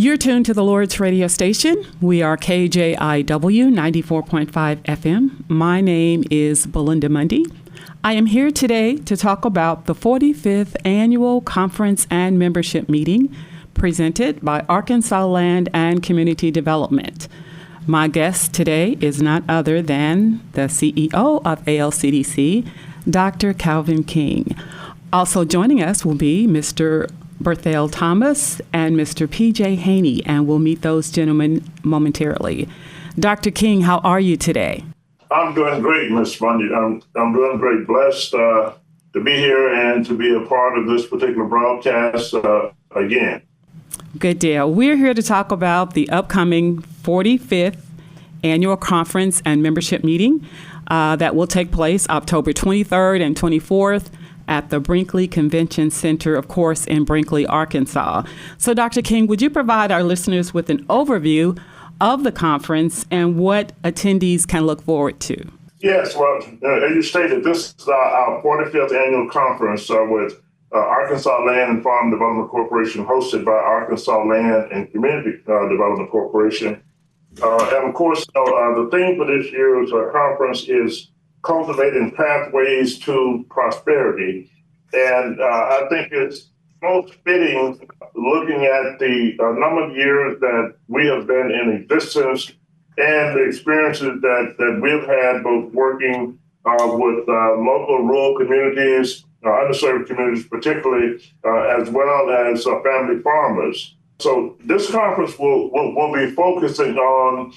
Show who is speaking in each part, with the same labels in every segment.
Speaker 1: You're tuned to the Lord's radio station. We are KJIW 94.5 FM. My name is Belinda Mundy. I am here today to talk about the 45th Annual Conference and Membership Meeting presented by Arkansas Land and Community Development. My guest today is not other than the CEO of ALFDC, Dr. Calvin King. Also joining us will be Mr. Berthel Thomas and Mr. P.J. Haney, and we'll meet those gentlemen momentarily. Dr. King, how are you today?
Speaker 2: I'm doing great, Ms. Bundy. I'm doing great. Blessed to be here and to be a part of this particular broadcast again.
Speaker 1: Good deal. We're here to talk about the upcoming 45th Annual Conference and Membership Meeting that will take place October 23rd and 24th at the Brinkley Convention Center, of course, in Brinkley, Arkansas. So, Dr. King, would you provide our listeners with an overview of the conference and what attendees can look forward to?
Speaker 2: Yes, well, as you stated, this is our 45th annual conference with Arkansas Land and Farm Development Corporation, hosted by Arkansas Land and Community Development Corporation. And of course, the theme for this year's conference is cultivating pathways to prosperity. And I think it's most fitting looking at the number of years that we have been in existence and the experiences that we've had both working with local rural communities, underserved communities particularly, as well as family farmers. So this conference will be focusing on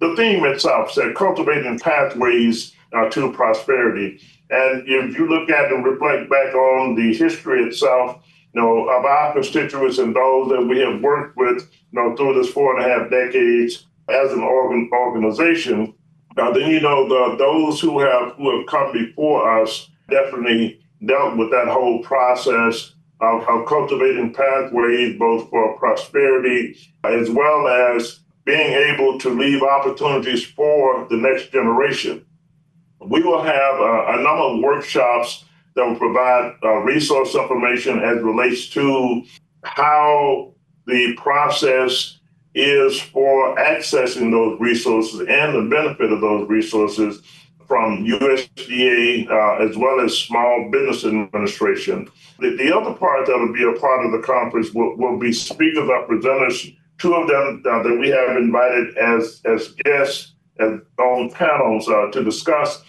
Speaker 2: the theme itself, said cultivating pathways to prosperity. And if you look at and reflect back on the history itself, of our constituents and those that we have worked with, through this 4.5 decades as an organization, then those who have come before us definitely dealt with that whole process of cultivating pathways both for prosperity as well as being able to leave opportunities for the next generation. We will have a number of workshops that will provide resource information as relates to how the process is for accessing those resources and the benefit of those resources from USDA as well as Small Business Administration. The other part that will be a part of the conference will be speakers or presenters, two of them that we have invited as guests and on panels to discuss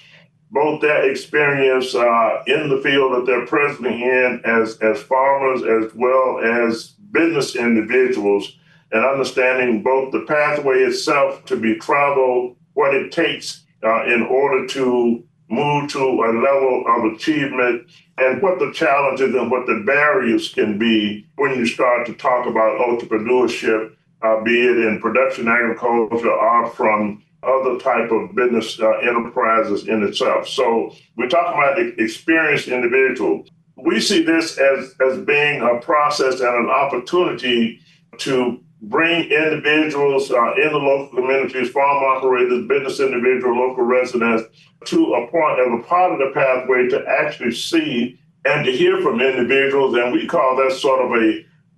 Speaker 2: both their experience in the field that they're presently in as farmers as well as business individuals, and understanding both the pathway itself to be traveled, what it takes in order to move to a level of achievement, and what the challenges and what the barriers can be when you start to talk about entrepreneurship, be it in production agriculture or from other type of business enterprises in itself. So we're talking about experienced individuals. We see this as being a process and an opportunity to bring individuals in the local communities, farm operators, business individuals, local residents, to a point as a part of the pathway to actually see and to hear from individuals. And we call that sort of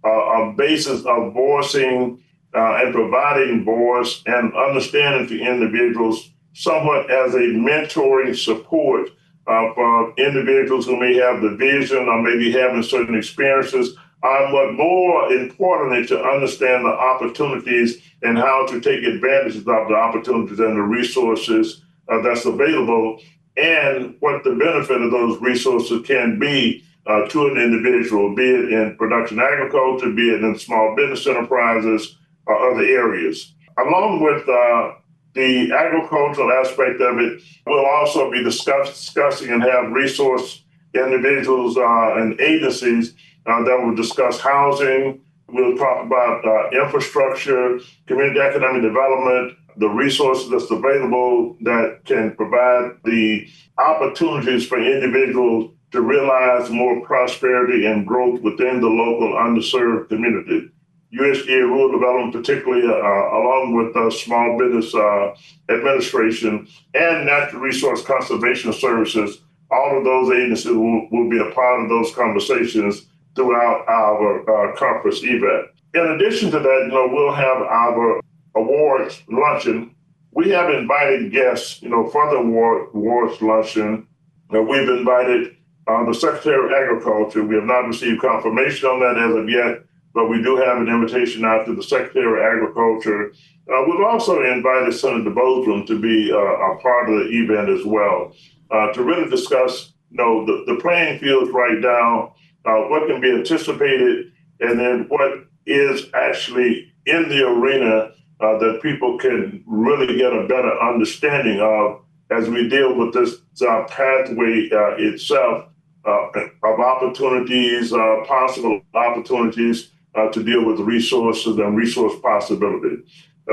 Speaker 2: a basis of voicing and providing voice and understanding to individuals somewhat as a mentoring support for individuals who may have the vision or maybe having certain experiences, but more importantly, to understand the opportunities and how to take advantage of the opportunities and the resources that's available, and what the benefit of those resources can be to an individual, be it in production agriculture, be it in small business enterprises, or other areas. Along with the agricultural aspect of it, we'll also be discussing and have resource individuals and agencies that will discuss housing. We'll talk about infrastructure, community economic development, the resources that's available that can provide the opportunities for individuals to realize more prosperity and growth within the local underserved community. USDA rural development, particularly along with Small Business Administration and Natural Resource Conservation Services, all of those agencies will be a part of those conversations throughout our conference event. In addition to that, we'll have our awards luncheon. We have invited guests, for the awards luncheon. We've invited the Secretary of Agriculture. We have not received confirmation on that as of yet, but we do have an invitation out to the Secretary of Agriculture. We've also invited Senator Bozeman to be a part of the event as well, to really discuss, the playing fields right now, what can be anticipated, and then what is actually in the arena that people can really get a better understanding of as we deal with this pathway itself of opportunities, possible opportunities to deal with resources and resource possibilities.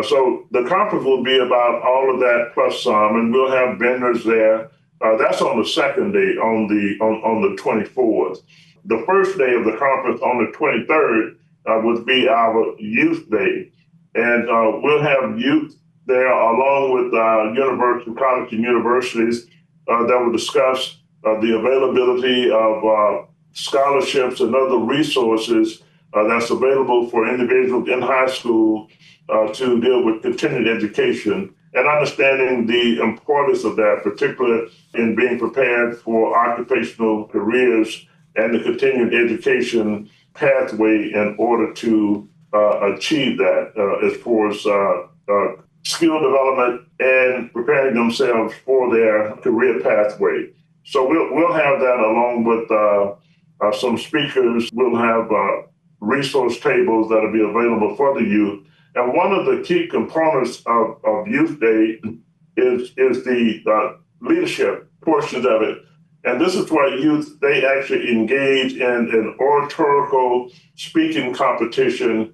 Speaker 2: So the conference will be about all of that plus some, and we'll have vendors there. That's on the second day, on the 24th. The first day of the conference on the 23rd would be our Youth Day. And we'll have youth there along with college and universities that will discuss the availability of scholarships and other resources that's available for individuals in high school to deal with continuing education and understanding the importance of that, particularly in being prepared for occupational careers and the continuing education pathway in order to achieve that as far as skill development and preparing themselves for their career pathway. So we'll have that along with some speakers. We'll have resource tables that'll be available for the youth. And one of the key components of Youth Day is the leadership portions of it. And this is where youth, they actually engage in an oratorical speaking competition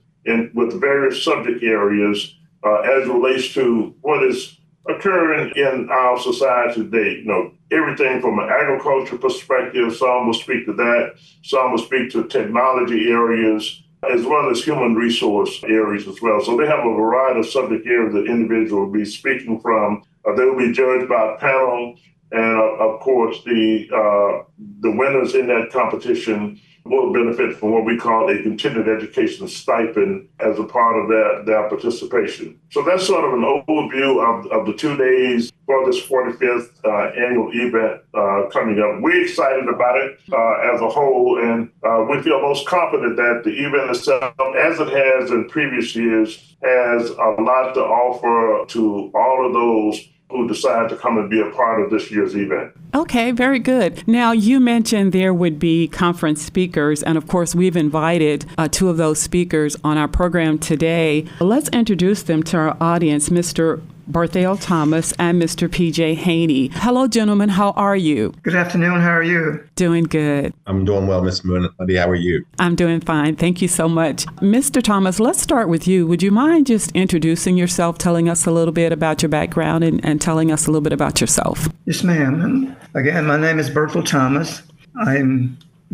Speaker 2: with various subject areas as it relates to what is occurring in our society today. Everything from an agriculture perspective, some will speak to that, some will speak to technology areas, as well as human resource areas as well. So they have a variety of subject areas that individuals will be speaking from. They will be judged by a panel. And of course, the winners in that competition will benefit from what we call a continued education stipend as a part of their participation. So that's sort of an overview of the 2 days for this 45th annual event coming up. We're excited about it as a whole, and we feel most confident that the event itself, as it has in previous years, has a lot to offer to all of those who decide to come and be a part of this year's event.
Speaker 1: Okay, very good. Now, you mentioned there would be conference speakers, and of course, we've invited two of those speakers on our program today. Let's introduce them to our audience, Mr. Berthel Thomas and Mr. P.J. Haney. Hello, gentlemen. How are you?
Speaker 3: Good afternoon. How are you?
Speaker 1: Doing good.
Speaker 4: I'm doing well, Ms. Mundy. How are you?
Speaker 1: I'm doing fine. Thank you so much. Mr. Thomas, let's start with you. Would you mind just introducing yourself, telling us a little bit about your background and telling us a little bit about yourself?
Speaker 3: Yes, ma'am. Again, my name is Berthel Thomas. I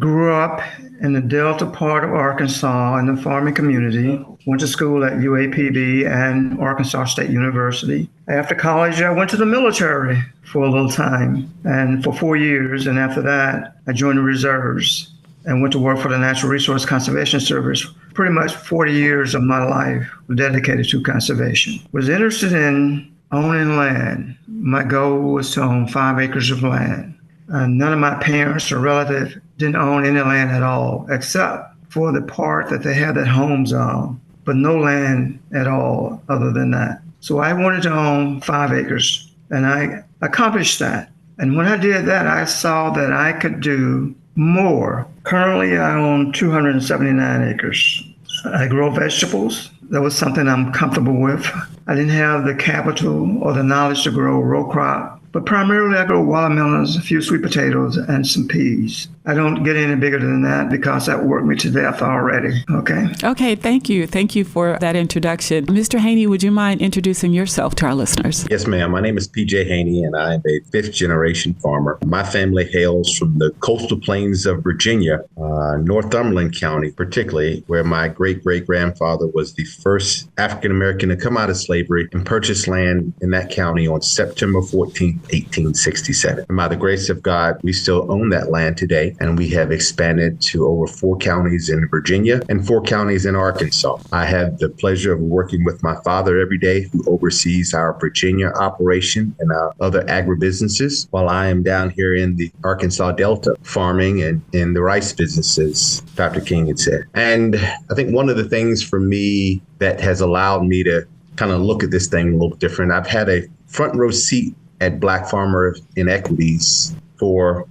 Speaker 3: grew up in the Delta part of Arkansas in the farming community. Went to school at UAPB and Arkansas State University. After college, I went to the military for a little time and for 4 years. And after that, I joined the reserves and went to work for the Natural Resource Conservation Service. Pretty much 40 years of my life were dedicated to conservation. Was interested in owning land. My goal was to own 5 acres of land. None of my parents or relatives didn't own any land at all, except for the part that they had their homes on, but no land at all other than that. So I wanted to own 5 acres, and I accomplished that. And when I did that, I saw that I could do more. Currently, I own 279 acres. I grow vegetables. That was something I'm comfortable with. I didn't have the capital or the knowledge to grow a row crop. But primarily I grow watermelons, a few sweet potatoes, and some peas. I don't get any bigger than that because that worked me to death already. Okay?
Speaker 1: Okay, thank you. Thank you for that introduction. Mr. Haney, would you mind introducing yourself to our listeners?
Speaker 4: Yes, ma'am. My name is P.J. Haney, and I'm a 5th-generation farmer. My family hails from the coastal plains of Virginia, Northumberland County particularly, where my great-great-grandfather was the first African-American to come out of slavery and purchase land in that county on September 14th, 1867. And by the grace of God, we still own that land today. and we have expanded to over 4 counties in Virginia and 4 counties in Arkansas. I have the pleasure of working with my father every day, who oversees our Virginia operation and our other agribusinesses, while I am down here in the Arkansas Delta farming and in the rice businesses, Dr. King had said. And I think one of the things for me that has allowed me to kind of look at this thing a little different, I've had a front row seat at Black farmer inequities for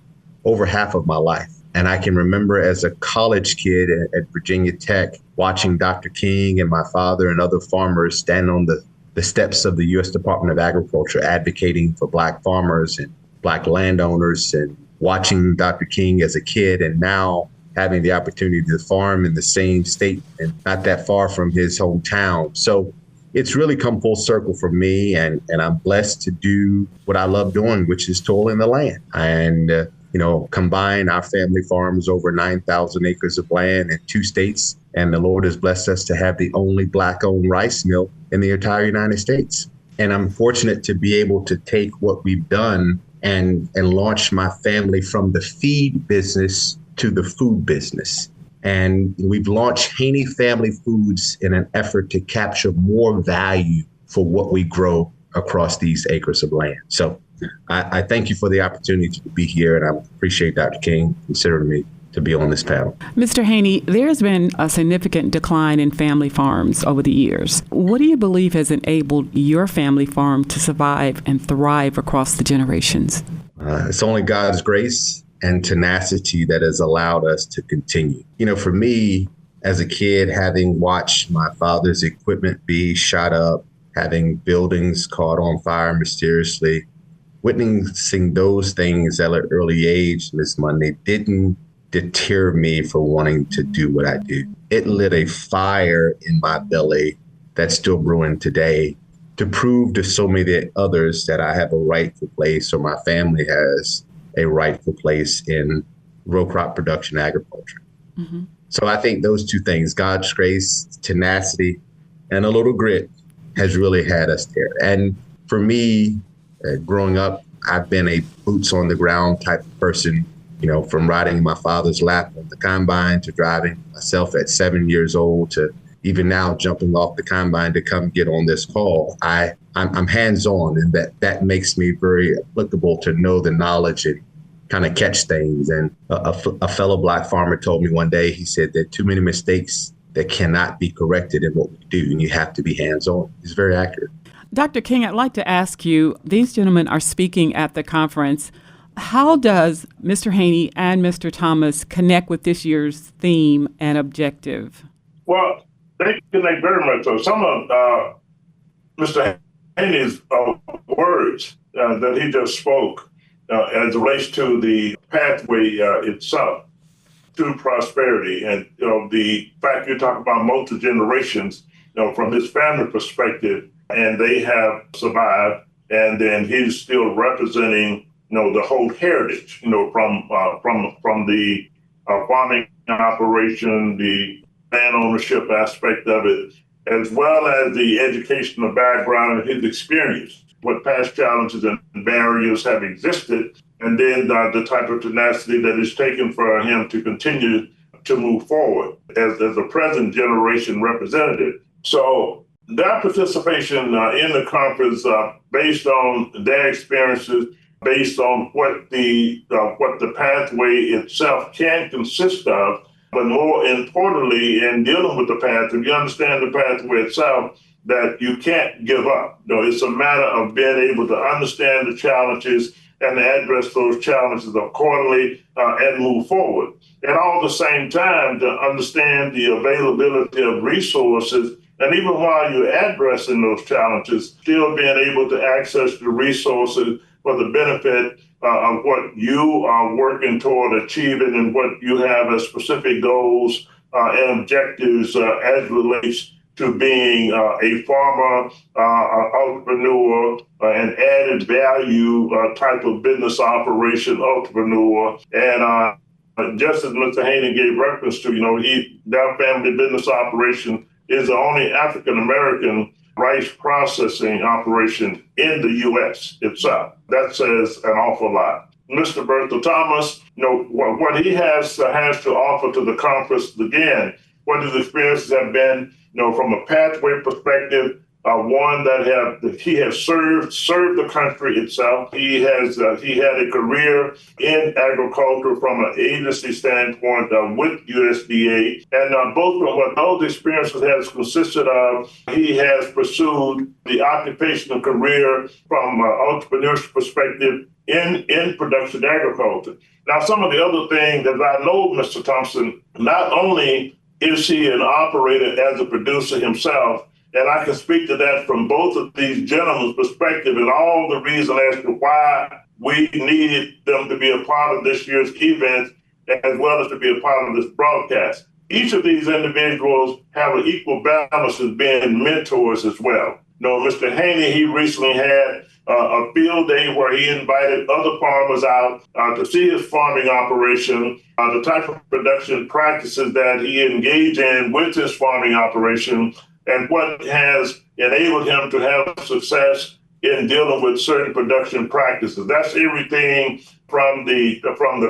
Speaker 4: over half of my life. And I can remember as a college kid at Virginia Tech, watching Dr. King and my father and other farmers stand on the steps of the U.S. Department of Agriculture advocating for Black farmers and Black landowners, and watching Dr. King as a kid, and now having the opportunity to farm in the same state and not that far from his hometown. So it's really come full circle for me, and I'm blessed to do what I love doing, which is toiling the land. And combine our family farms over 9,000 acres of land in 2 states. And the Lord has blessed us to have the only Black-owned rice mill in the entire United States. And I'm fortunate to be able to take what we've done and launch my family from the feed business to the food business. And we've launched Haney Family Foods in an effort to capture more value for what we grow across these acres of land. So I thank you for the opportunity to be here, and I appreciate Dr. King considering me to be on this panel.
Speaker 1: Mr. Haney, there's been a significant decline in family farms over the years. What do you believe has enabled your family farm to survive and thrive across the generations?
Speaker 4: It's only God's grace and tenacity that has allowed us to continue. For me, as a kid, having watched my father's equipment be shot up, having buildings caught on fire mysteriously, witnessing those things at an early age, Ms. Monday, didn't deter me from wanting to do what I do. It lit a fire in my belly that's still brewing today to prove to so many others that I have a rightful place, or my family has a rightful place in row crop production agriculture. Mm-hmm. So I think those 2 things, God's grace, tenacity, and a little grit, has really had us there. And for me, growing up, I've been a boots on the ground type of person, from riding in my father's lap on the combine to driving myself at 7 years old to even now jumping off the combine to come get on this call. I'm hands-on, and that makes me very applicable to know the knowledge and kind of catch things. And a fellow Black farmer told me one day, he said there are too many mistakes that cannot be corrected in what we do, and you have to be hands-on. He's very accurate.
Speaker 1: Dr. King, I'd like to ask you, these gentlemen are speaking at the conference. How does Mr. Haney and Mr. Thomas connect with this year's theme and objective?
Speaker 2: Well, they connect very much. So some of Mr. Haney's words that he just spoke as it relates to the pathway itself to prosperity, and the fact you talk about multi-generations, from his family perspective, and they have survived, and then he's still representing, the whole heritage, from the farming operation, the land ownership aspect of it, as well as the educational background and his experience, what past challenges and barriers have existed, and then the type of tenacity that is taken for him to continue to move forward as a present generation representative. So their participation in the conference, based on their experiences, based on what the pathway itself can consist of, but more importantly, in dealing with the path, if you understand the pathway itself, that you can't give up. It's a matter of being able to understand the challenges and to address those challenges accordingly and move forward. And all at the same time, to understand the availability of resources, and even while you're addressing those challenges, still being able to access the resources for the benefit of what you are working toward achieving and what you have as specific goals and objectives as relates to being a farmer, entrepreneur, an added value type of business operation entrepreneur. And just as Mr. Haney gave reference to, their family business operation is the only African-American rice processing operation in the U.S. itself. That says an awful lot. Mr. Bertha Thomas, what he has to offer to the conference. Again, what his experiences have been, from a pathway perspective. One that he has served the country itself. He had a career in agriculture from an agency standpoint with USDA, and both of what those experiences has consisted of, he has pursued the occupational career from an entrepreneurship perspective in production agriculture. Now, some of the other things that I know, Mr. Thompson, not only is he an operator as a producer himself, and I can speak to that from both of these gentlemen's perspective and all the reason as to why we needed them to be a part of this year's event, as well as to be a part of this broadcast. Each of these individuals have an equal balance as being mentors as well. Mr. Haney, he recently had a field day where he invited other farmers out to see his farming operation, the type of production practices that he engaged in with his farming operation, and what has enabled him to have success in dealing with certain production practices. That's everything from the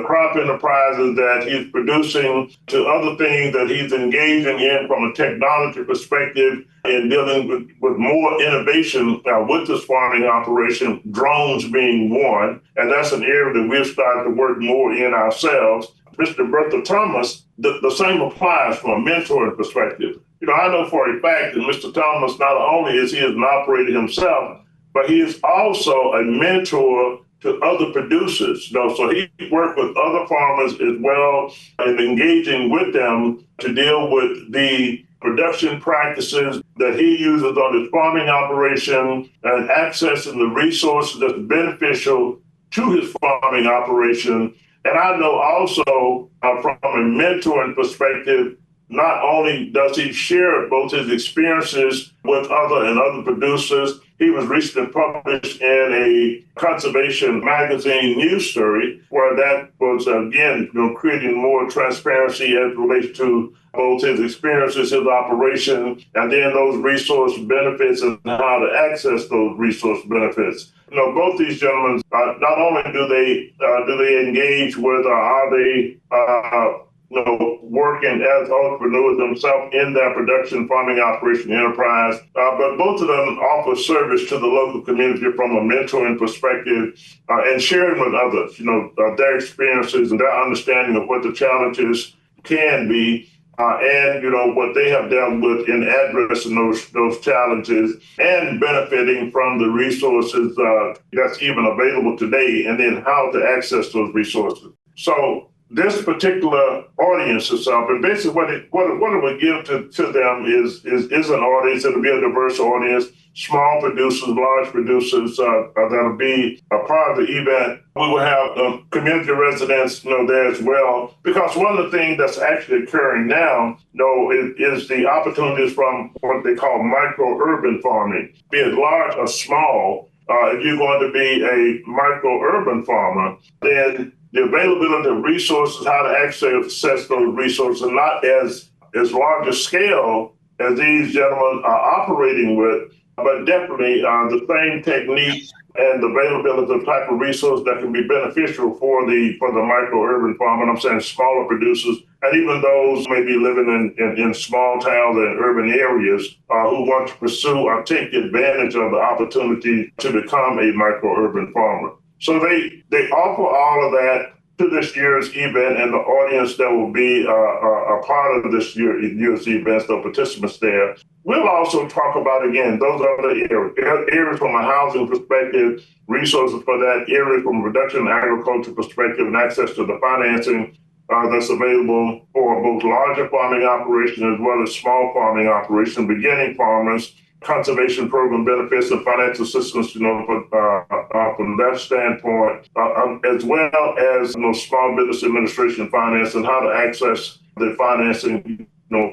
Speaker 2: crop enterprises that he's producing to other things that he's engaging in from a technology perspective in dealing with more innovation with this farming operation, drones being one. And that's an area that we've started to work more in ourselves. Mr. Bertha Thomas, the same applies from a mentoring perspective. I know for a fact that Mr. Thomas, not only is he an operator himself, but he is also a mentor to other producers. So he worked with other farmers as well and engaging with them to deal with the production practices that he uses on his farming operation and accessing the resources that's beneficial to his farming operation. And I know also from a mentoring perspective, not only does he share both his experiences with other producers, he was recently published in a conservation magazine news story where that was, again, creating more transparency as it relates to both his experiences, his operation, and then those resource benefits and how to access those resource benefits. Both these gentlemen, not only do they engage with or are they working as entrepreneurs themselves in their production farming operation enterprise, but both of them offer service to the local community from a mentoring perspective and sharing with others, their experiences and their understanding of what the challenges can be and what they have dealt with in addressing those challenges and benefiting from the resources that's even available today, and then how to access those resources. So this particular audience itself, and basically what it would give to them is an audience. It'll be a diverse audience, small producers, large producers that'll be a part of the event. We will have community residents, there as well, because one of the things that's actually occurring now, is the opportunities from what they call micro-urban farming, be it large or small. If you're going to be a micro-urban farmer, then the availability of resources, how to access those resources, not as large a scale as these gentlemen are operating with, but definitely the same techniques and the availability of type of resource that can be beneficial for the micro-urban farmer. And I'm saying smaller producers, and even those may be living in small towns and urban areas who want to pursue or take advantage of the opportunity to become a micro-urban farmer. So they offer all of that to this year's event, and the audience that will be a part of this year's event, the participants there. We'll also talk about, again, those other areas from a housing perspective, resources for that, areas from a production and agriculture perspective, and access to the financing that's available for both larger farming operations as well as small farming operations, beginning farmers, conservation program benefits and financial assistance, from that standpoint, as well as small business administration finance and how to access the financing,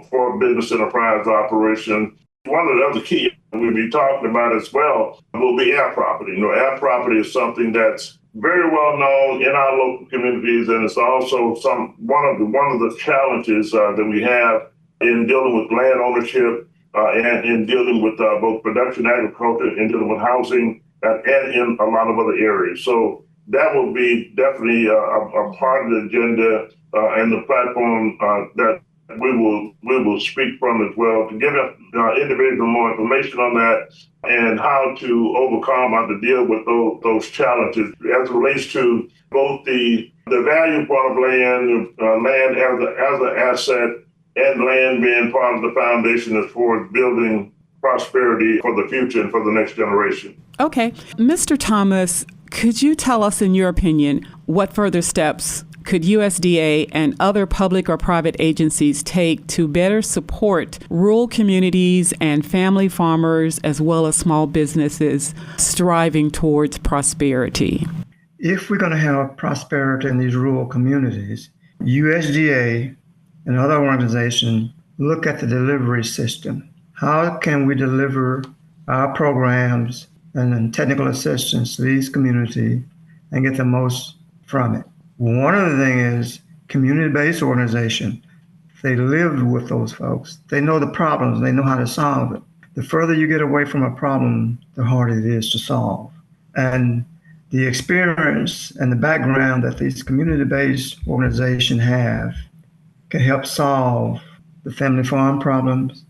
Speaker 2: for business enterprise operation. One of the other key we'll be talking about as well will be air property. Air property is something that's very well known in our local communities, and it's also one of the challenges that we have in dealing with land ownership. And in dealing with both production agriculture and dealing with housing and in a lot of other areas. So that will be definitely a part of the agenda and the platform that we will speak from as well, to give individuals more information on that and how to overcome, how to deal with those challenges as it relates to both the value part of land, land as an asset, and land being part of the foundation as far as building prosperity for the future and for the next generation.
Speaker 1: Okay. Mr. Thomas, could you tell us, in your opinion, what further steps could USDA and other public or private agencies take to better support rural communities and family farmers, as well as small businesses striving towards prosperity?
Speaker 3: If we're going to have prosperity in these rural communities, USDA and other organizations look at the delivery system. How can we deliver our programs and technical assistance to these communities and get the most from it? One of the things is community-based organization. They lived with those folks. They know the problems. They know how to solve it. The further you get away from a problem, the harder it is to solve. And the experience and the background that these community-based organizations have can help solve the family farm problems,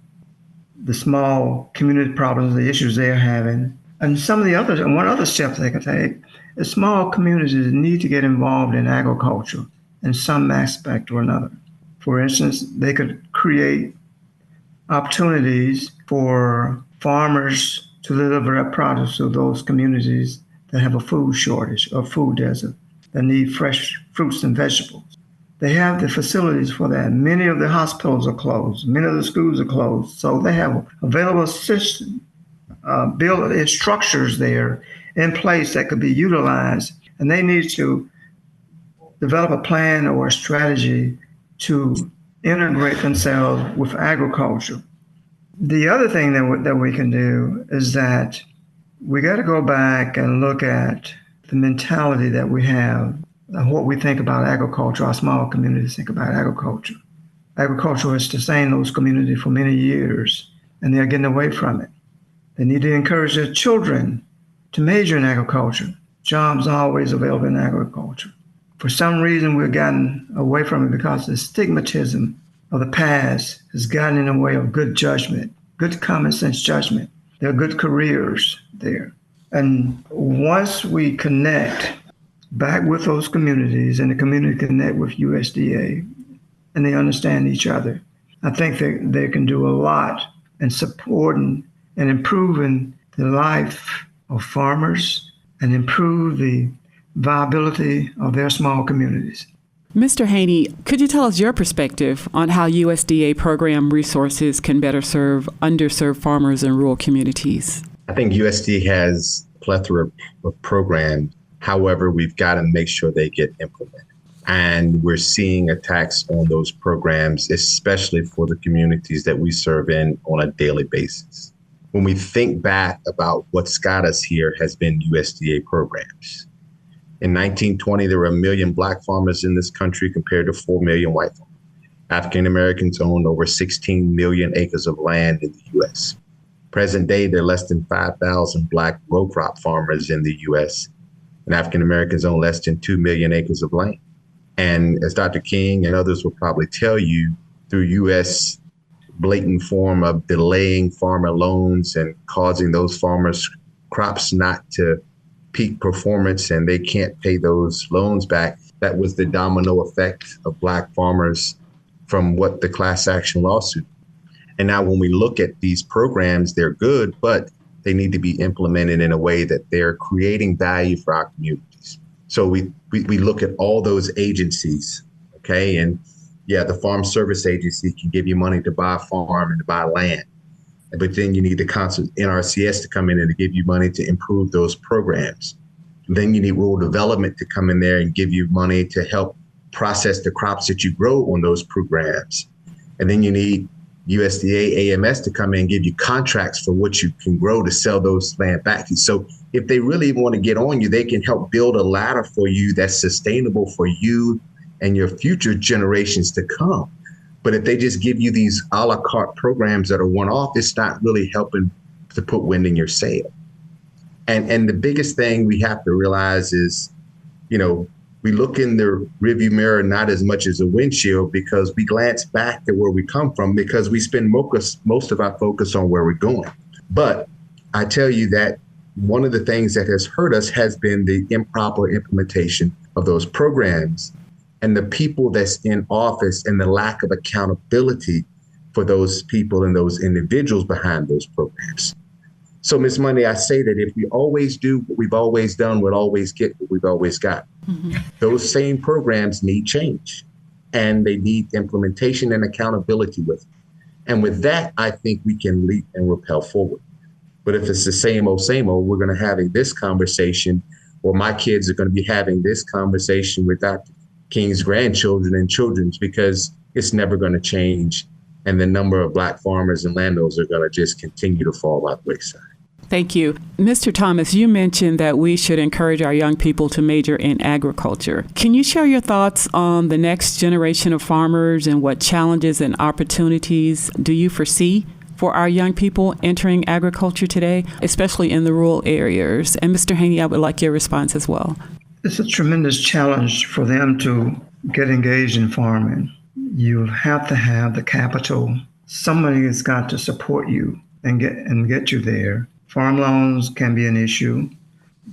Speaker 3: the small community problems, the issues they're having, and some of the others. And one other step they can take is small communities need to get involved in agriculture in some aspect or another. For instance, they could create opportunities for farmers to deliver their produce to those communities that have a food shortage or food desert, that need fresh fruits and vegetables. They have the facilities for that. Many of the hospitals are closed. Many of the schools are closed. So they have available system, built structures there in place that could be utilized. And they need to develop a plan or a strategy to integrate themselves with agriculture. The other thing that we can do is that we got to go back and look at the mentality that we have, what we think about agriculture, our small communities think about agriculture. Agriculture has sustained those communities for many years, and they're getting away from it. They need to encourage their children to major in agriculture. Jobs are always available in agriculture. For some reason, we've gotten away from it because the stigmatism of the past has gotten in the way of good judgment, good common sense judgment. There are good careers there. And once we connect back with those communities and the community connect with USDA and they understand each other, I think they can do a lot in supporting and improving the life of farmers and improve the viability of their small communities.
Speaker 1: Mr. Haney, could you tell us your perspective on how USDA program resources can better serve underserved farmers in rural communities?
Speaker 4: I think USDA has a plethora of programs. However, we've got to make sure they get implemented. And we're seeing attacks on those programs, especially for the communities that we serve in on a daily basis. When we think back about what's got us here has been USDA programs. In 1920, there were 1 million Black farmers in this country compared to 4 million white farmers. African Americans owned over 16 million acres of land in the U.S. Present day, there are less than 5,000 Black row crop farmers in the U.S., and African Americans own less than 2 million acres of land. And as Dr. King and others will probably tell you, through U.S. blatant form of delaying farmer loans and causing those farmers' crops not to peak performance and they can't pay those loans back, that was the domino effect of Black farmers from what the class action lawsuit. And now when we look at these programs, they're good, but they need to be implemented in a way that they're creating value for our communities. So we look at all those agencies, okay? And yeah, the Farm Service Agency can give you money to buy a farm and to buy land. But then you need the NRCS to come in and to give you money to improve those programs. Then you need rural development to come in there and give you money to help process the crops that you grow on those programs. And then you need USDA AMS to come in and give you contracts for what you can grow to sell those land back to you. So if they really want to get on you, they can help build a ladder for you that's sustainable for you and your future generations to come. But if they just give you these a la carte programs that are one-off, it's not really helping to put wind in your sail. And the biggest thing we have to realize is we look in the rearview mirror not as much as a windshield because we glance back at where we come from because we spend most of our focus on where we're going. But I tell you that one of the things that has hurt us has been the improper implementation of those programs and the people that's in office and the lack of accountability for those people and those individuals behind those programs. So, Ms. Monday, I say that if we always do what we've always done, we'll always get what we've always got. Mm-hmm. Those same programs need change, and they need implementation and accountability with it. And with that, I think we can leap and rappel forward. But if it's the same old, we're going to have this conversation, or my kids are going to be having this conversation with Dr. King's grandchildren and children's, because it's never going to change. And the number of Black farmers and landowners are going to just continue to fall by the wayside.
Speaker 1: Thank you. Mr. Thomas, you mentioned that we should encourage our young people to major in agriculture. Can you share your thoughts on the next generation of farmers and what challenges and opportunities do you foresee for our young people entering agriculture today, especially in the rural areas? And Mr. Haney, I would like your response as well.
Speaker 3: It's a tremendous challenge for them to get engaged in farming. You have to have the capital. Somebody has got to support you and get you there. Farm loans can be an issue.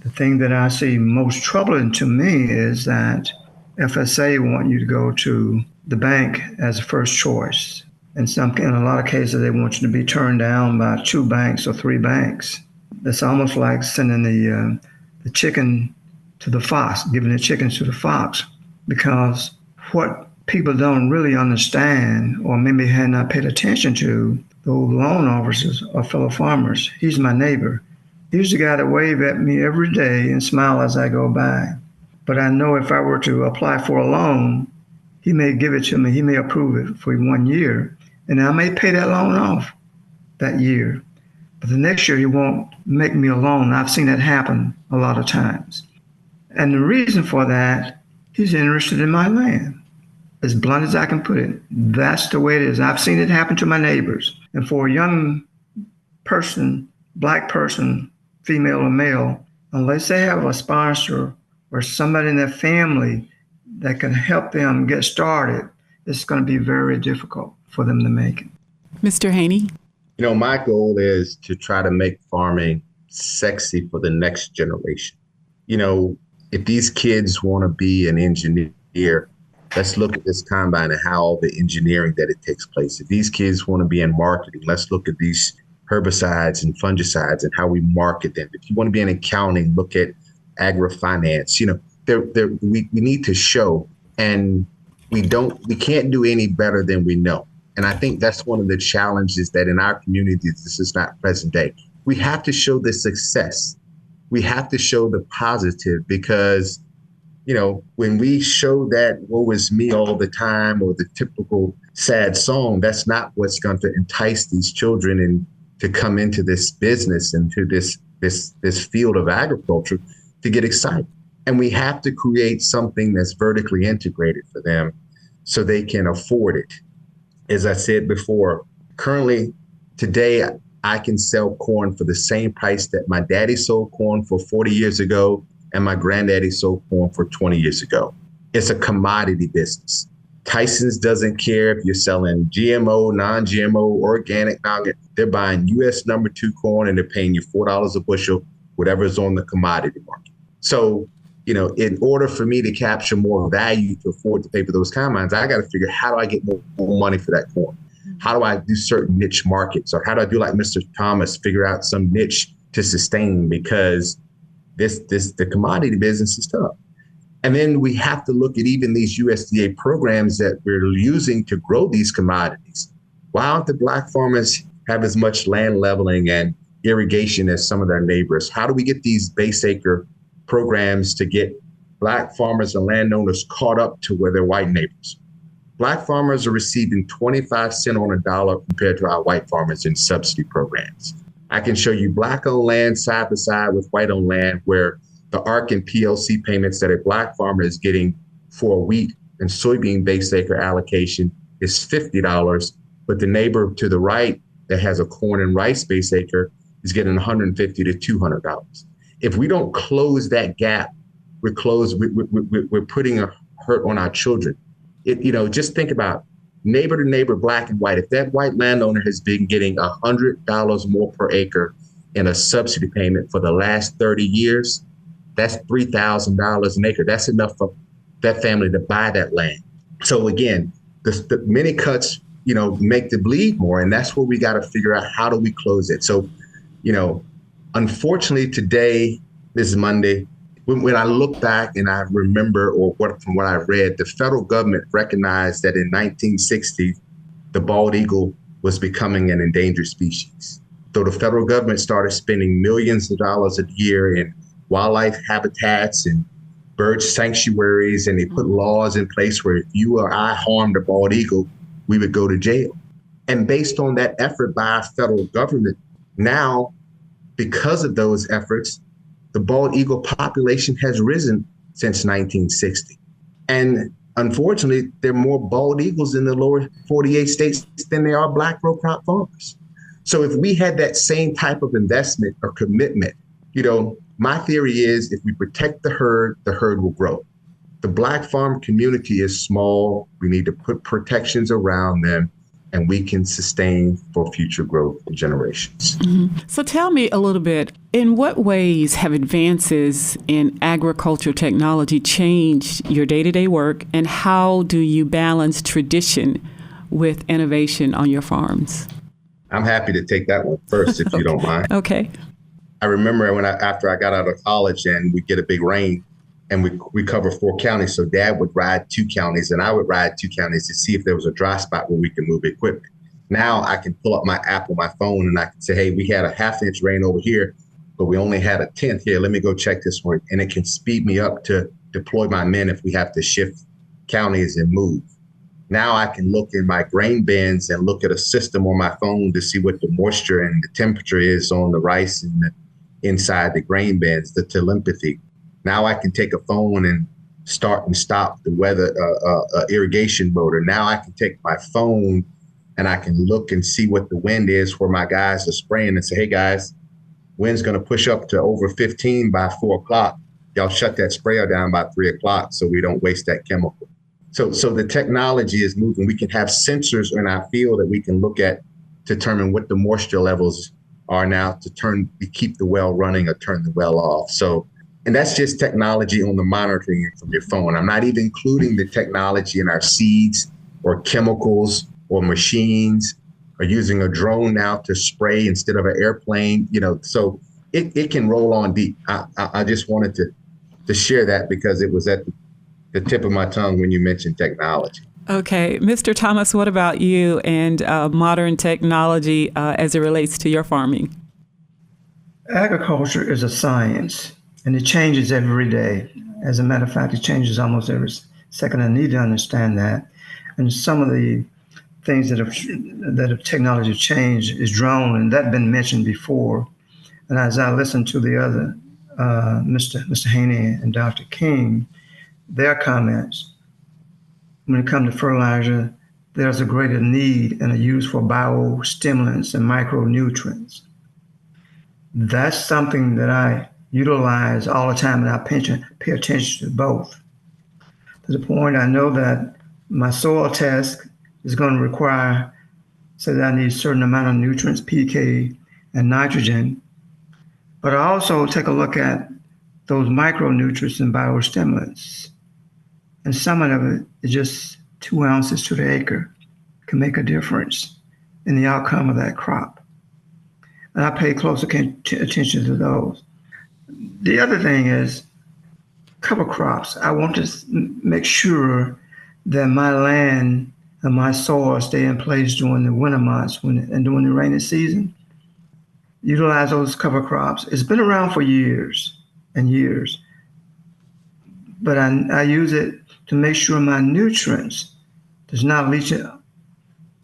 Speaker 3: The thing that I see most troubling to me is that FSA want you to go to the bank as a first choice. In a lot of cases, they want you to be turned down by 2 banks or 3 banks. It's almost like sending the chicken to the fox, giving the chicken to the fox, because what people don't really understand, or maybe had not paid attention to, those loan officers are fellow farmers. He's my neighbor. He's the guy that wave at me every day and smile as I go by. But I know if I were to apply for a loan, he may give it to me. He may approve it for 1 year, and I may pay that loan off that year. But the next year, he won't make me a loan. I've seen that happen a lot of times. And the reason for that, he's interested in my land. As blunt as I can put it, that's the way it is. I've seen it happen to my neighbors. And for a young person, Black person, female or male, unless they have a sponsor or somebody in their family that can help them get started, it's going to be very difficult for them to make it.
Speaker 1: Mr. Haney?
Speaker 4: My goal is to try to make farming sexy for the next generation. If these kids want to be an engineer, let's look at this combine and how all the engineering that it takes place. If these kids want to be in marketing, let's look at these herbicides and fungicides and how we market them. If you want to be in accounting, look at agri-finance. We need to show, and we can't do any better than we know. And I think that's one of the challenges that in our communities, this is not present day. We have to show the success. We have to show the positive, because when we show that woe is me all the time, or the typical sad song, that's not what's going to entice these children and to come into this business and to this field of agriculture to get excited. And we have to create something that's vertically integrated for them so they can afford it. As I said before, currently today, I can sell corn for the same price that my daddy sold corn for 40 years ago and my granddaddy sold corn for 20 years ago. It's a commodity business. Tyson's doesn't care if you're selling GMO, non-GMO, organic, they're buying US number 2 corn and they're paying you $4 a bushel, whatever's on the commodity market. So, in order for me to capture more value to afford to pay for those combines, I got to figure, how do I get more money for that corn? How do I do certain niche markets? Or how do I do like Mr. Thomas, figure out some niche to sustain, because the commodity business is tough. And then we have to look at even these USDA programs that we're using to grow these commodities. Why don't the Black farmers have as much land leveling and irrigation as some of their neighbors? How do we get these base acre programs to get Black farmers and landowners caught up to where their white neighbors? Black farmers are receiving 25 cents on a dollar compared to our white farmers in subsidy programs. I can show you Black-owned land side by side with white-owned land, where the ARC and PLC payments that a Black farmer is getting for a wheat and soybean base acre allocation is $50, but the neighbor to the right that has a corn and rice base acre is getting $150 to $200. If we don't close that gap we're closed. We're putting a hurt on our children. Just think about neighbor to neighbor, black and white. If that white landowner has been getting $100 more per acre in a subsidy payment for the last 30 years, that's $3,000 an acre. That's enough for that family to buy that land. So again, the many cuts, make the bleed more. And that's where we got to figure out, how do we close it? So, unfortunately today, this is Monday, when I look back and I remember, from what I read, the federal government recognized that in 1960, the bald eagle was becoming an endangered species. So the federal government started spending millions of dollars a year in wildlife habitats and bird sanctuaries, and they put laws in place where if you or I harmed a bald eagle, we would go to jail. And based on that effort by our federal government, now, because of those efforts, the bald eagle population has risen since 1960. And unfortunately, there are more bald eagles in the lower 48 states than there are black row crop farmers. So if we had that same type of investment or commitment, my theory is if we protect the herd will grow. The black farm community is small. We need to put protections around them, and we can sustain for future growth for generations.
Speaker 1: Mm-hmm. So tell me a little bit, in what ways have advances in agriculture technology changed your day-to-day work, and how do you balance tradition with innovation on your farms?
Speaker 4: I'm happy to take that one first, if you don't mind.
Speaker 1: Okay.
Speaker 4: I remember after I got out of college and we get a big rain, and we cover 4 counties. So Dad would ride 2 counties and I would ride 2 counties to see if there was a dry spot where we could move equipment. Now I can pull up my app on my phone and I can say, hey, we had a 1/2 inch rain over here, but we only had a 1/10 here. Let me go check this one. And it can speed me up to deploy my men if we have to shift counties and move. Now I can look in my grain bins and look at a system on my phone to see what the moisture and the temperature is on the rice and inside the grain bins, the telepathy. Now I can take a phone and start and stop the weather irrigation motor. Now I can take my phone and I can look and see what the wind is where my guys are spraying and say, hey guys, wind's going to push up to over 15 by 4 o'clock. Y'all shut that sprayer down by 3 o'clock so we don't waste that chemical. So the technology is moving. We can have sensors in our field that we can look at to determine what the moisture levels are now to keep the well running or turn the well off. And that's just technology on the monitoring from your phone. I'm not even including the technology in our seeds or chemicals or machines, or using a drone now to spray instead of an airplane, so it can roll on deep. I just wanted to share that because it was at the tip of my tongue when you mentioned technology.
Speaker 1: Okay. Mr. Thomas, what about you and modern technology as it relates to your farming?
Speaker 3: Agriculture is a science, and it changes every day. As a matter of fact, it changes almost every second. I need to understand that. And some of the things that have technology changed is drone, and that's been mentioned before. And as I listened to the other, Mr. Haney and Dr. King, their comments, when it comes to fertilizer, there's a greater need and a use for biostimulants and micronutrients. That's something that I utilize all the time, and I pay attention to both. To the point I know that my soil test is going to require, so that I need a certain amount of nutrients, pK and nitrogen. But I also take a look at those micronutrients and biostimulants. And some of it is just 2 ounces to the acre can make a difference in the outcome of that crop. And I pay close attention to those. The other thing is cover crops. I want to make sure that my land and my soil stay in place during the winter months and during the rainy season. Utilize those cover crops. It's been around for years and years, but I use it to make sure my nutrients does not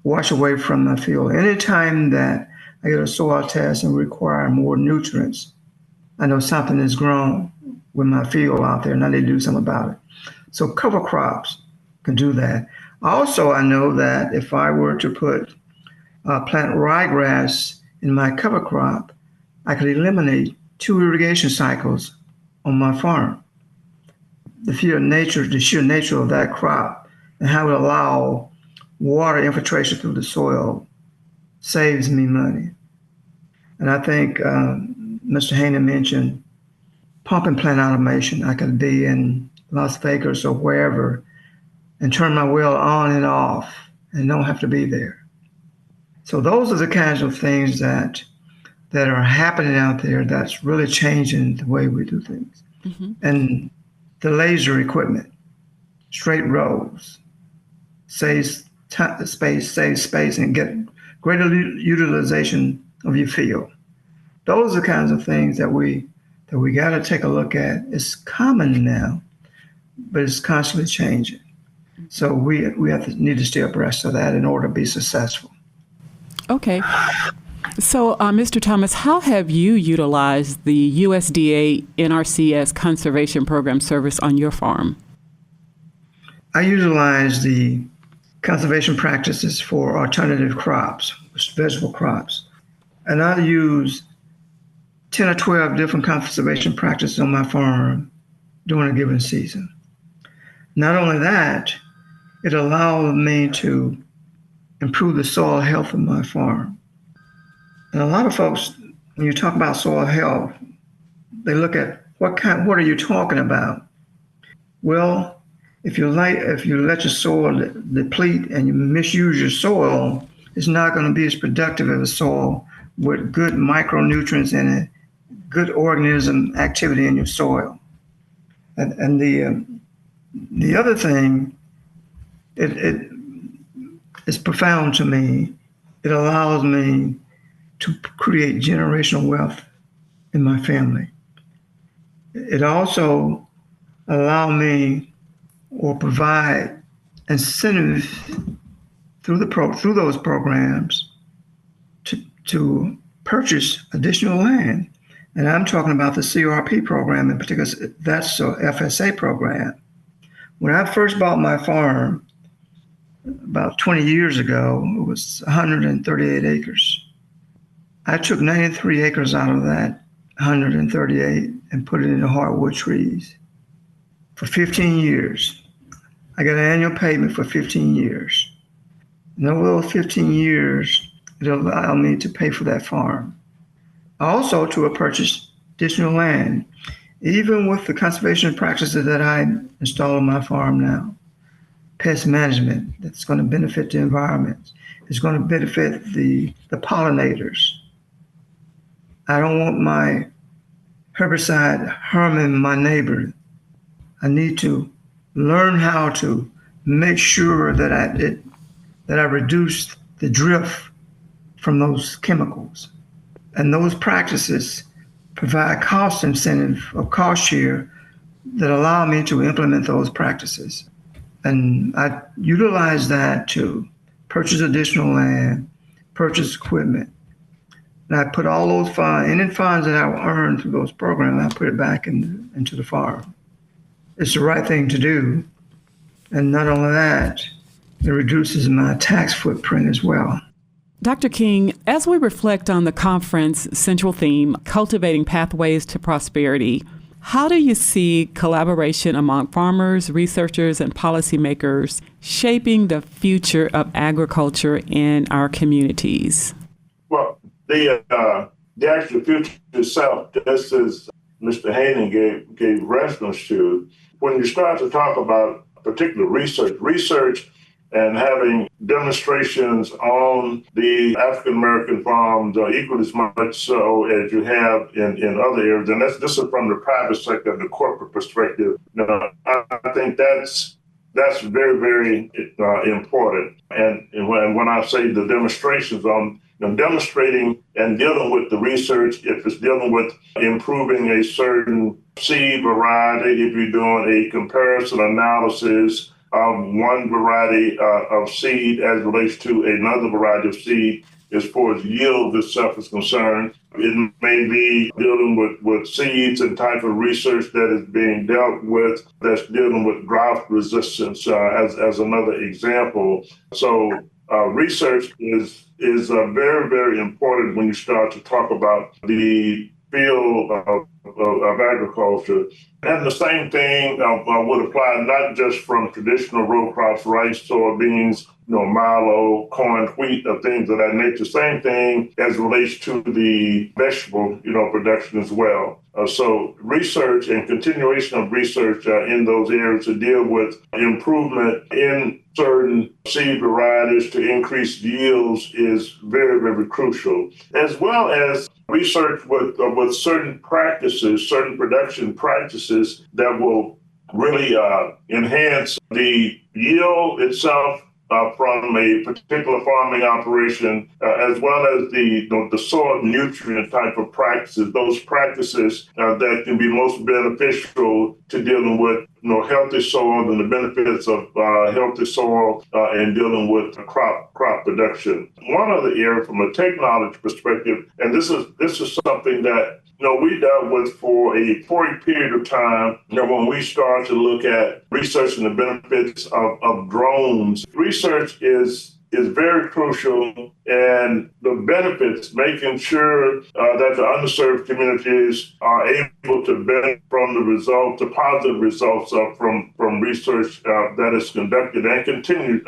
Speaker 3: wash away from my field. Anytime that I get a soil test and require more nutrients, I know something is grown with my field out there and I need to do something about it. So cover crops can do that. Also, I know that if I were to plant ryegrass in my cover crop, I could eliminate 2 irrigation cycles on my farm. the sheer nature of that crop and how it allow water infiltration through the soil saves me money. And I think Mr. Haney mentioned pumping plant automation. I could be in Las Vegas or wherever and turn my well on and off and don't have to be there. So those are the kinds of things that are happening out there that's really changing the way we do things. Mm-hmm. And the laser equipment, straight rows, saves space, and get greater utilization of your field. Those are the kinds of things that we got to take a look at. It's common now, but it's constantly changing. So we need to stay abreast of that in order to be successful.
Speaker 1: Okay. So, Mr. Thomas, how have you utilized the USDA NRCS Conservation Program service on your farm?
Speaker 3: I utilize the conservation practices for alternative crops, vegetable crops. And I use 10 or 12 different conservation practices on my farm during a given season. Not only that, it allows me to improve the soil health of my farm. And a lot of folks, when you talk about soil health, they look at what are you talking about? Well, if you let your soil deplete and you misuse your soil, it's not going to be as productive as a soil with good micronutrients in it, good organism activity in your soil. And the other thing, it is profound to me. It allows me to create generational wealth in my family. It also allows me or provide incentives through those programs to purchase additional land. And I'm talking about the CRP program in particular. That's a FSA program. When I first bought my farm about 20 years ago, it was 138 acres. I took 93 acres out of that 138 and put it into hardwood trees for 15 years. I got an annual payment for 15 years. And over those 15 years, it allowed me to pay for that farm. Also to purchase additional land, even with the conservation practices that I install on my farm now. Pest management that's going to benefit the environment. It's going to benefit the pollinators. I don't want my herbicide harming my neighbor. I need to learn how to make sure that I reduce the drift from those chemicals. And those practices provide cost incentive or cost share that allow me to implement those practices. And I utilize that to purchase additional land, purchase equipment. And I put all those funds, any funds that I earned through those programs, I put it back into the farm. It's the right thing to do. And not only that, it reduces my tax footprint as well.
Speaker 1: Dr. King, as we reflect on the conference central theme, Cultivating Pathways to Prosperity, how do you see collaboration among farmers, researchers, and policymakers shaping the future of agriculture in our communities?
Speaker 2: Well, the actual future itself, just as Mr. Haney gave reference to, when you start to talk about particular research and having demonstrations on the African-American farms equally as much so as you have in other areas. And this is from the private sector, the corporate perspective. I think that's very, very important. And when I say the demonstrations, demonstrating and dealing with the research, if it's dealing with improving a certain seed variety, if you're doing a comparison analysis of one variety of seed as relates to another variety of seed, as far as yield itself is concerned, it may be dealing with seeds and type of research that is being dealt with that's dealing with drought resistance as another example. So research is very, very important when you start to talk about the field of of agriculture. And the same thing would apply not just from traditional row crops, rice, soybeans, milo, corn, wheat, things of that nature. Same thing as relates to the vegetable, production as well. So research and continuation of research in those areas to deal with improvement in certain seed varieties to increase yields is very, very crucial, as well as research with certain practices, certain production practices that will really enhance the yield itself from a particular farming operation, as well as the soil nutrient type of practices, those practices that can be most beneficial to dealing with healthy soil and the benefits of healthy soil and dealing with crop production. One other area from a technology perspective, and this is something that we dealt with for a period of time. When we started to look at researching the benefits of drones, research is very crucial, and the benefits, making sure that the underserved communities are able to benefit from the results, the positive results from research that is conducted and continue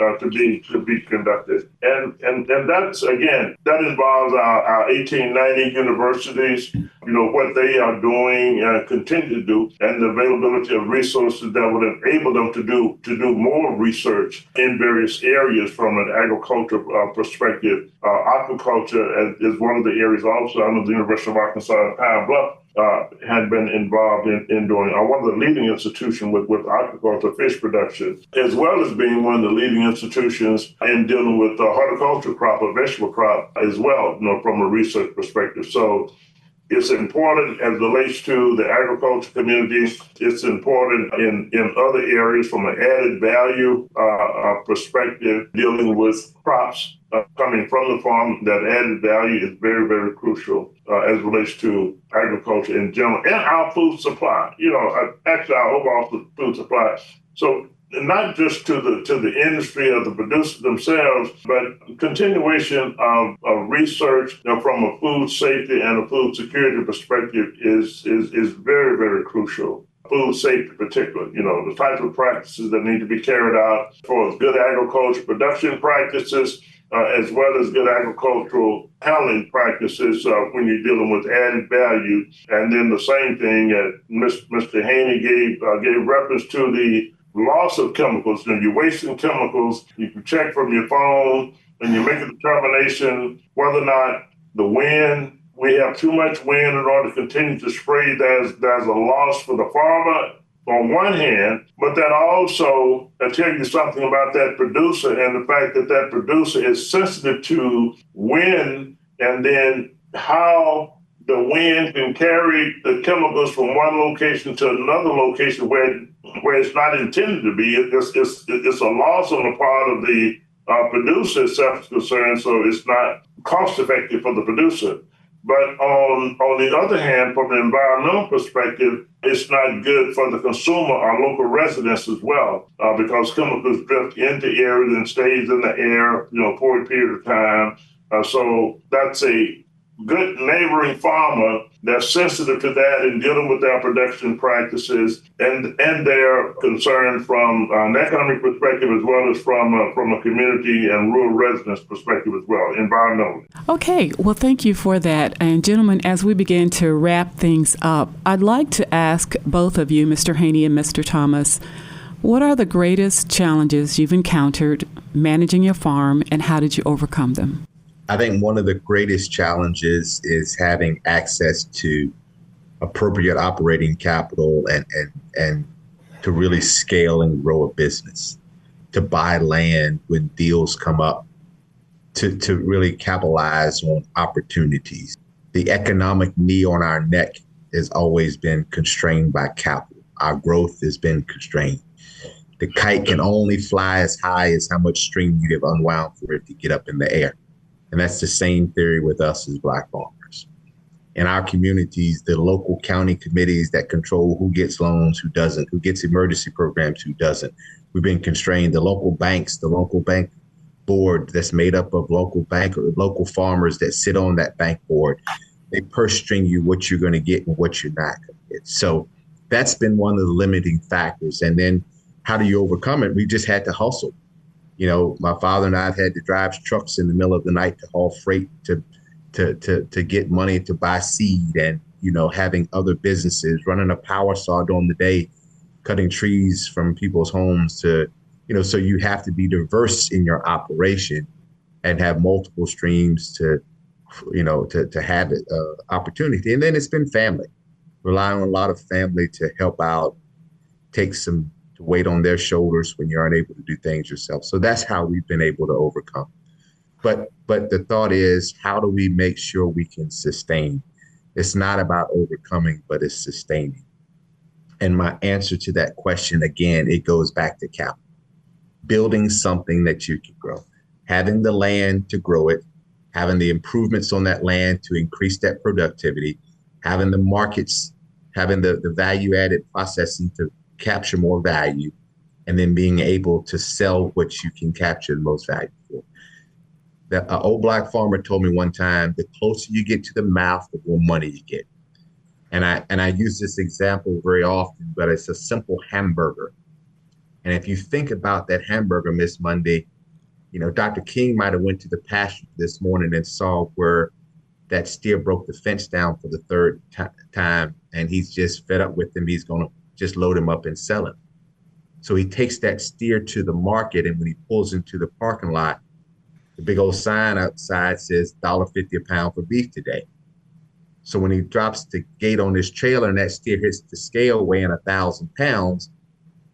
Speaker 2: to be conducted. And that's, again, that involves our 1890 universities, what they are doing and continue to do, and the availability of resources that would enable them to do more research in various areas from an agricultural perspective. Aquaculture is one of the areas also. I know the University of Arkansas at Pine Bluff had been involved in doing one of the leading institutions with aquaculture, fish production, as well as being one of the leading institutions in dealing with horticulture crop or vegetable crop as well, from a research perspective. So it's important as it relates to the agriculture community. It's important in other areas from an added value perspective, dealing with crops coming from the farm. That added value is very, very crucial as it relates to agriculture in general and our food supply. Actually our overall food supply. So not just to the industry or the producers themselves, but continuation of research from a food safety and a food security perspective is very, very crucial. Food safety in particular, the types of practices that need to be carried out for good agriculture production practices, as well as good agricultural handling practices when you're dealing with added value. And then the same thing that Mr. Haney gave reference to the loss of chemicals. You're wasting chemicals. You can check from your phone and you make a determination whether or not the wind, we have too much wind in order to continue to spray. There's a loss for the farmer on one hand, but that also tell you something about that producer and the fact that producer is sensitive to wind, and then how the wind can carry the chemicals from one location to another location where it's not intended to be. It's a loss on the part of the producer as far as concerned, so it's not cost effective for the producer. But on the other hand, from an environmental perspective, it's not good for the consumer or local residents as well, because chemicals drift into air and stays in the air, for a period of time. So that's a good neighboring farmer that's sensitive to that and dealing with their production practices and their concern from an economic perspective, as well as from a community and rural residents perspective as well, environmentally.
Speaker 1: Okay, well, thank you for that. And gentlemen, as we begin to wrap things up, I'd like to ask both of you, Mr. Haney and Mr. Thomas, what are the greatest challenges you've encountered managing your farm, and how did you overcome them?
Speaker 4: I think one of the greatest challenges is having access to appropriate operating capital and to really scale and grow a business, to buy land when deals come up, to really capitalize on opportunities. The economic knee on our neck has always been constrained by capital. Our growth has been constrained. The kite can only fly as high as how much string you have unwound for it to get up in the air. And that's the same theory with us as Black farmers. In our communities, the local county committees that control who gets loans, who doesn't, who gets emergency programs, who doesn't. We've been constrained. The local banks, the local bank board that's made up of local farmers that sit on that bank board. they purse string you what you're going to get and what you're not going to get. So that's been one of the limiting factors. And then how do you overcome it? We just had to hustle. You know, my father and I have had to drive trucks in the middle of the night to haul freight to get money to buy seed, and, you know, having other businesses, running a power saw during the day, cutting trees from people's homes to, you know, so you have to be diverse in your operation and have multiple streams to, you know, to have it opportunity. And then it's been family, relying on a lot of family to help out, take some weight on their shoulders when you aren't able to do things yourself. So that's how we've been able to overcome. But the thought is, how do we make sure we can sustain? It's not about overcoming, but it's sustaining. And my answer to that question, again, it goes back to capital. Building something that you can grow, having the land to grow it, having the improvements on that land to increase that productivity, having the markets, having the value-added processing to capture more value, and then being able to sell what you can capture the most value for. An old Black farmer told me one time, the closer you get to the mouth, the more money you get. And I use this example very often, but it's a simple hamburger. And if you think about that hamburger, Miss Monday, you know, Dr. King might have went to the pasture this morning and saw where that steer broke the fence down for the third time, and he's just fed up with him. He's going to just load him up and sell him. So he takes that steer to the market, and when he pulls into the parking lot, the big old sign outside says $1.50 a pound for beef today. So when he drops the gate on his trailer and that steer hits the scale weighing 1,000 pounds,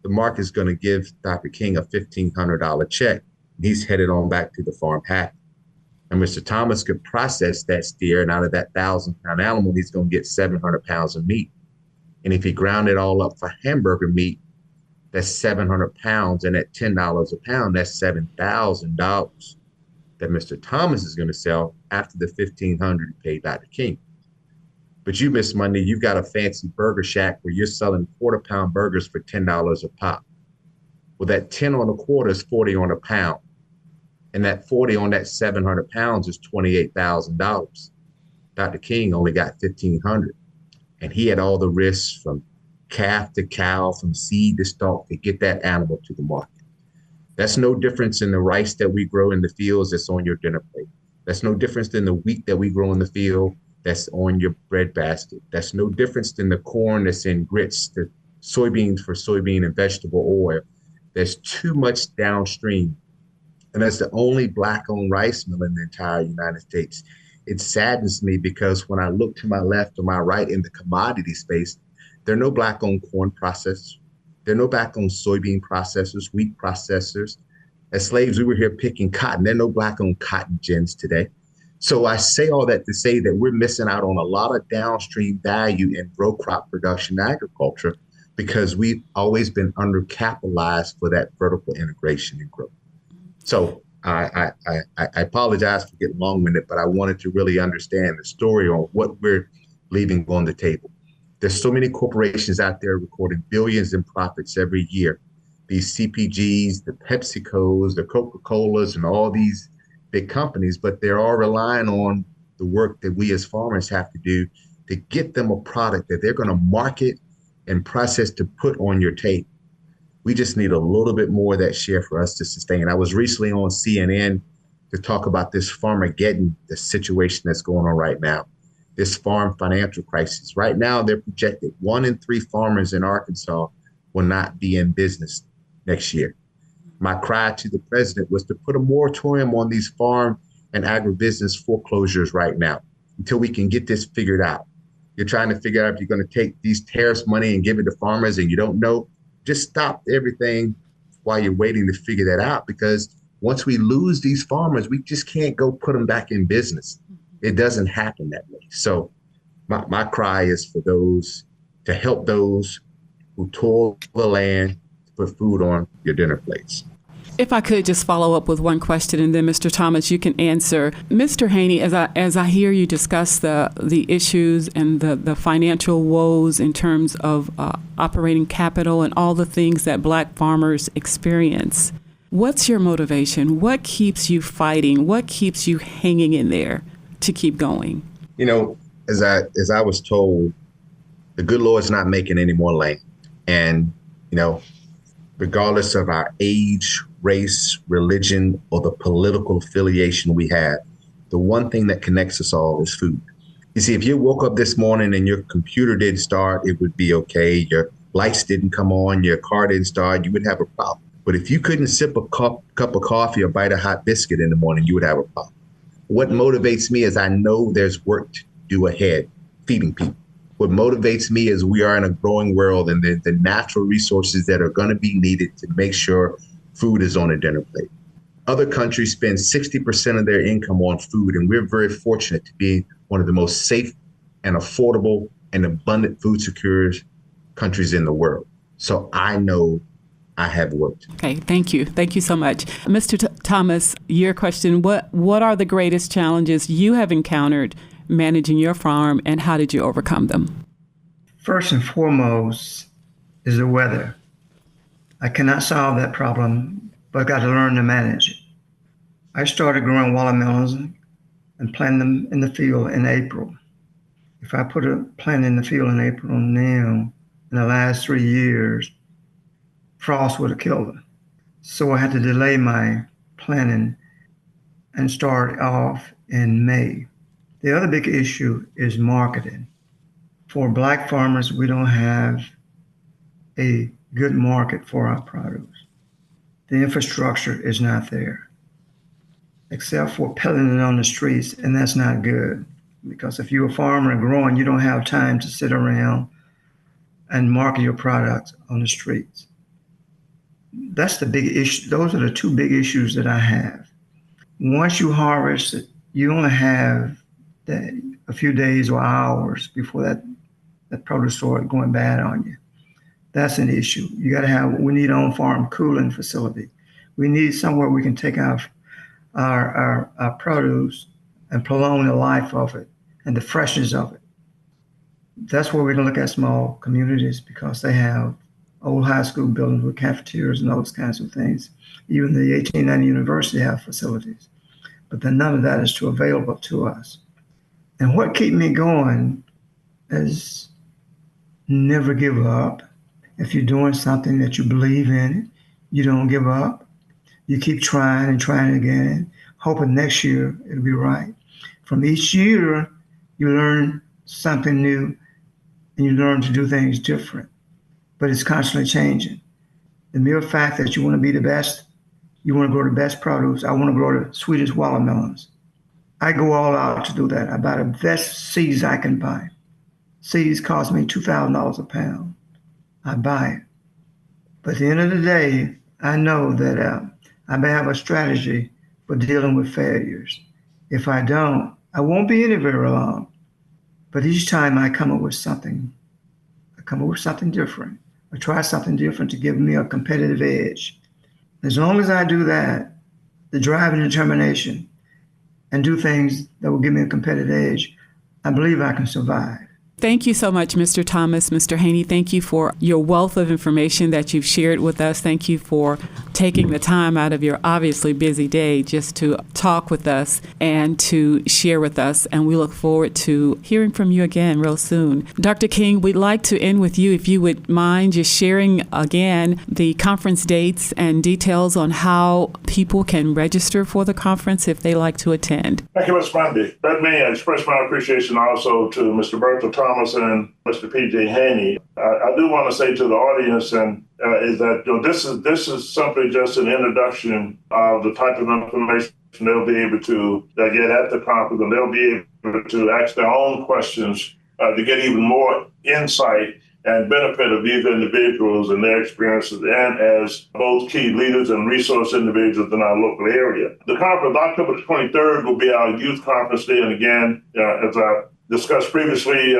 Speaker 4: the market's going to give Dr. King a $1,500 check. He's headed on back to the farm happy. And Mr. Thomas could process that steer, and out of that 1,000-pound animal, he's going to get 700 pounds of meat. And if he ground it all up for hamburger meat, that's 700 pounds. And at $10 a pound, that's $7,000 that Mr. Thomas is going to sell after the $1,500 he paid Dr. King. But you, Miss Monday, you've got a fancy burger shack where you're selling quarter-pound burgers for $10 a pop. Well, that 10 on a quarter is 40 on a pound. And that 40 on that 700 pounds is $28,000. Dr. King only got $1,500. And he had all the risks from calf to cow, from seed to stalk, to get that animal to the market. That's no difference in the rice that we grow in the fields that's on your dinner plate. That's no difference than the wheat that we grow in the field that's on your bread basket. That's no difference than the corn that's in grits, the soybeans for soybean and vegetable oil. There's too much downstream. And that's the only Black-owned rice mill in the entire United States. It saddens me because when I look to my left or my right in the commodity space, there are no Black-owned corn processors. There are no Black-owned soybean processors, wheat processors. As slaves, we were here picking cotton. There are no Black-owned cotton gins today. So I say all that to say that we're missing out on a lot of downstream value in row crop production agriculture because we've always been undercapitalized for that vertical integration and growth. So I apologize for getting long-winded, but I wanted to really understand the story on what we're leaving on the table. There's so many corporations out there recording billions in profits every year. These CPGs, the PepsiCos, the Coca-Colas, and all these big companies, but they're all relying on the work that we as farmers have to do to get them a product that they're going to market and process to put on your table. We just need a little bit more of that share for us to sustain. I was recently on CNN to talk about this Farmageddon, the situation that's going on right now, this farm financial crisis. Right now, they're projected 1 in 3 farmers in Arkansas will not be in business next year. My cry to the president was to put a moratorium on these farm and agribusiness foreclosures right now until we can get this figured out. You're trying to figure out if you're going to take these tariffs money and give it to farmers and you don't know. Just stop everything while you're waiting to figure that out, because once we lose these farmers, we just can't go put them back in business. It doesn't happen that way. So my cry is for those to help those who toil the land to put food on your dinner plates.
Speaker 1: If I could just follow up with one question, and then Mr. Thomas, you can answer. Mr. Haney, as I hear you discuss the issues and the financial woes in terms of operating capital and all the things that Black farmers experience, what's your motivation? What keeps you fighting? What keeps you hanging in there to keep going?
Speaker 4: You know, as I was told, the good Lord's not making any more land. And, regardless of our age, race, religion, or the political affiliation we have, the one thing that connects us all is food. You see, if you woke up this morning and your computer didn't start, it would be okay. Your lights didn't come on, your car didn't start, you would have a problem. But if you couldn't sip a cup of coffee or bite a hot biscuit in the morning, you would have a problem. What motivates me is I know there's work to do ahead, feeding people. What motivates me is we are in a growing world, and the natural resources that are going to be needed to make sure food is on a dinner plate. Other countries spend 60% of their income on food, and we're very fortunate to be one of the most safe and affordable and abundant food secure countries in the world. So I know I have worked.
Speaker 1: Okay, thank you. Thank you so much. Mr. Thomas, your question, what are the greatest challenges you have encountered managing your farm, and how did you overcome them?
Speaker 3: First and foremost is the weather. I cannot solve that problem, but I got to learn to manage it. I started growing watermelons and planting them in the field in April. If I put a plant in the field in April now, in the last 3 years, frost would have killed them. So I had to delay my planting and start off in May. The other big issue is marketing. For Black farmers, we don't have a good market for our produce. The infrastructure is not there, except for peddling it on the streets, and that's not good. Because if you're a farmer and growing, you don't have time to sit around and market your products on the streets. That's the big issue. Those are the two big issues that I have. Once you harvest it, you only have a few days or hours before that produce starts going bad on you. That's an issue. We need on-farm cooling facility. We need somewhere we can take our produce and prolong the life of it and the freshness of it. That's where we're going to look at small communities, because they have old high school buildings with cafeterias and those kinds of things. Even the 1890 University have facilities, but then none of that is available to us. And what keeps me going is never give up. If you're doing something that you believe in, you don't give up. You keep trying and trying again, hoping next year it'll be right. From each year, you learn something new and you learn to do things different, but it's constantly changing. The mere fact that you want to be the best, you want to grow the best produce. I want to grow the sweetest watermelons. I go all out to do that. I buy the best seeds I can buy. Seeds cost me $2,000 a pound. I buy it. But at the end of the day, I know that I may have a strategy for dealing with failures. If I don't, I won't be in it very long. But each time I come up with something different. I try something different to give me a competitive edge. As long as I do that, the drive and determination, and do things that will give me a competitive edge, I believe I can survive.
Speaker 1: Thank you so much, Mr. Thomas. Mr. Haney, thank you for your wealth of information that you've shared with us. Thank you for taking the time out of your obviously busy day just to talk with us and to share with us. And we look forward to hearing from you again real soon. Dr. King, we'd like to end with you, if you would mind just sharing again the conference dates and details on how people can register for the conference if they like to attend.
Speaker 2: Thank you, Ms. Bundy. Let me express my appreciation also to Mr. Bertha Thomas and Mr. P.J. Haney. I do want to say to the audience is that this is simply just an introduction of the type of information they'll be able to get at the conference, and they'll be able to ask their own questions to get even more insight and benefit of these individuals and their experiences, and as both key leaders and resource individuals in our local area. The conference, October the 23rd, will be our youth conference day, and again, as I discussed previously,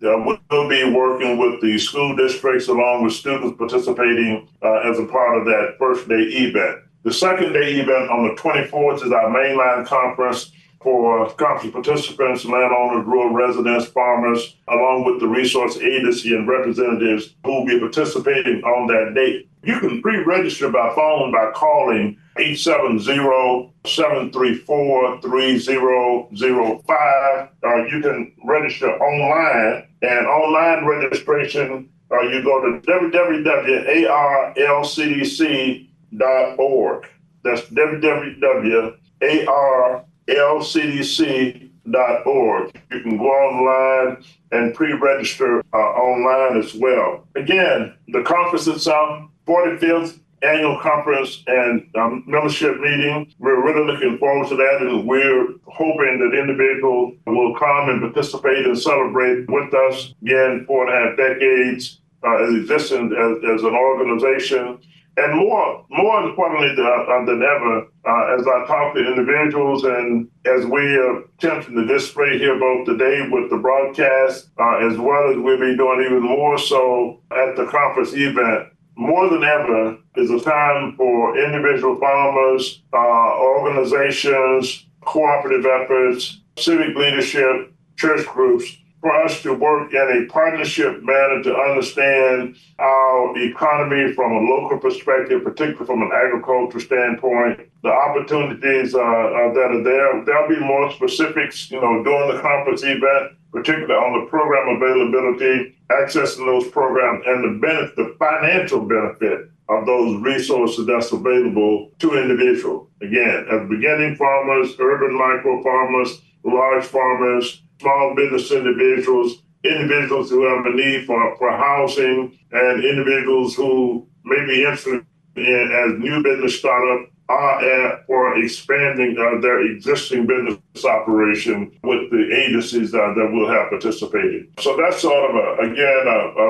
Speaker 2: we'll be working with the school districts along with students participating as a part of that first day event. The second day event on the 24th is our mainline conference for conference participants, landowners, rural residents, farmers, along with the resource agency and representatives who will be participating on that date. You can pre-register by phone by calling 870-734-3005. You can register online, and online registration, you go to www.arlcdc.org. That's www.arlcdc.org. You can go online and pre-register online as well. Again, the conference itself, 45th Annual Conference and membership meeting. We're really looking forward to that, and we're hoping that individuals will come and participate and celebrate with us. Again, 4.5 decades as existing as an organization. And more importantly than ever, as I talk to individuals and as we are attempting to display here both today with the broadcast, as well as we'll be doing even more so at the conference event, more than ever is a time for individual farmers, organizations, cooperative efforts, civic leadership, church groups, for us to work in a partnership manner to understand our economy from a local perspective, particularly from an agricultural standpoint, the opportunities that are there. There'll be more specifics, during the conference event, particularly on the program availability, accessing those programs, and the financial benefit of those resources that's available to individuals. Again, as beginning farmers, urban micro farmers, large farmers, small business individuals who have a need for housing, and individuals who may be interested in as new business startup for expanding their existing business operation with the agencies that will have participated. So that's sort of a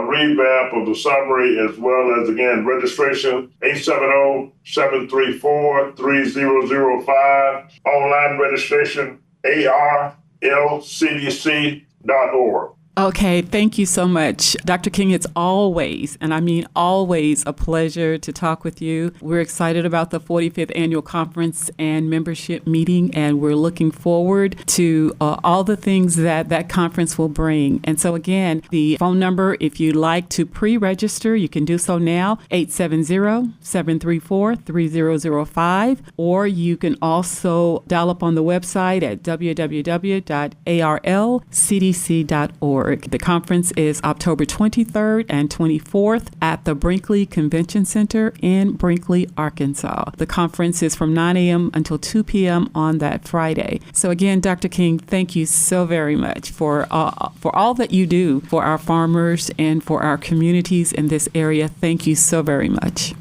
Speaker 2: revamp of the summary, as well as, again, registration, 870-734-3005, online registration, arlcdc.org.
Speaker 1: Okay, thank you so much. Dr. King, it's always, and I mean always, a pleasure to talk with you. We're excited about the 45th Annual Conference and membership meeting, and we're looking forward to all the things that conference will bring. And so again, the phone number, if you'd like to pre-register, you can do so now, 870-734-3005, or you can also dial up on the website at www.arlcdc.org. The conference is October 23rd and 24th at the Brinkley Convention Center in Brinkley, Arkansas. The conference is from 9 a.m. until 2 p.m. on that Friday. So again, Dr. King, thank you so very much for all that you do for our farmers and for our communities in this area. Thank you so very much.